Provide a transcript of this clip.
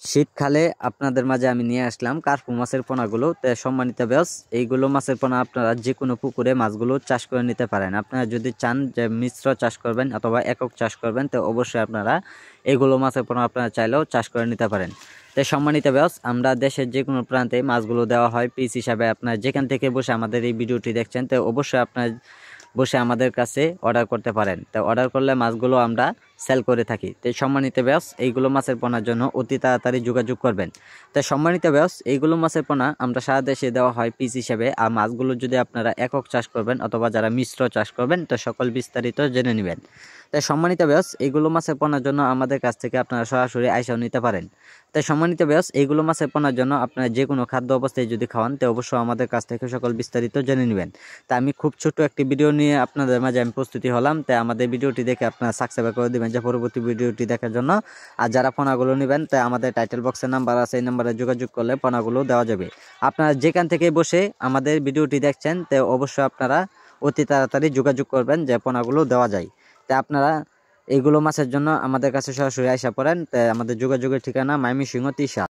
শীতকালে আপনাদের মাঝে আমি নিয়ে আসলাম কার্পু মাছের পোনাগুলো। তো সম্মানিত ভিউয়ার্স, এইগুলো মাছের পোনা আপনারা যে কোনো পুকুরে মাছগুলো চাষ করে নিতে পারেন। আপনারা যদি চান যে মিশ্র চাষ করবেন অথবা একক চাষ করবেন, তো অবশ্যই আপনারা এইগুলো মাছের পোনা আপনারা চাইলেও চাষ করে নিতে পারেন। তো সম্মানিত ভিউয়ার্স, আমরা দেশের যে কোনো প্রান্তে মাছগুলো দেওয়া হয় পিস হিসাবে। আপনারা যেখান থেকে বসে আমাদের এই ভিডিওটি দেখছেন, তো অবশ্যই আপনার বসে আমাদের কাছে অর্ডার করতে পারেন। তো অর্ডার করলে মাছগুলো আমরা সেল করে থাকি। তো সম্মানিত ভিউয়ার্স, এইগুলো মাছের পোনার জন্য অতি তাড়াতাড়ি যোগাযোগ করবেন। তো সম্মানিত ভিউয়ার্স, এইগুলো মাছের পোনা আমরা সারা দেশে দেওয়া হয় পিস হিসেবে। আর মাছগুলো যদি আপনারা একক চাষ করবেন অথবা যারা মিশ্র চাষ করবেন, তো সকল বিস্তারিত জেনে নেবেন। তাই সম্মানিত ভিউয়ার্স, এইগুলো মাছের পোনার জন্য আমাদের কাছ থেকে আপনারা সরাসরি আইসাও নিতে পারেন। তাই সম্মানিত ভিউয়ার্স, এইগুলো মাছের পোনার জন্য আপনারা যে কোনো খাদ্য অবস্থায় যদি খাওয়ান, তো অবশ্যই আমাদের কাছ থেকে সকল বিস্তারিত জেনে নেবেন। তা আমি খুব ছোট একটি ভিডিও নিয়ে আপনাদের মাঝে আমি প্রস্তুতি হলাম। তাই আমাদের ভিডিওটি দেখে আপনারা সাবস্ক্রাইব করে দিবেন যে পরবর্তী ভিডিওটি দেখার জন্য। আর যারা পোনাগুলো নেবেন, তাই আমাদের টাইটেল বক্সের নাম্বার আছে, এই নাম্বারে যোগাযোগ করলে পোনাগুলো দেওয়া যাবে। আপনারা যেখান থেকে বসে আমাদের ভিডিওটি দেখছেন, তো অবশ্যই আপনারা অতি তাড়াতাড়ি যোগাযোগ করবেন যে পোনাগুলো দেওয়া যায়। তাই আপনারা এইগুলো মাছের জন্য আমাদের কাছে সরাসরি আইসা পড়েন। তাই আমাদের যোগাযোগের ঠিকানা ময়মনসিংহ ৩০।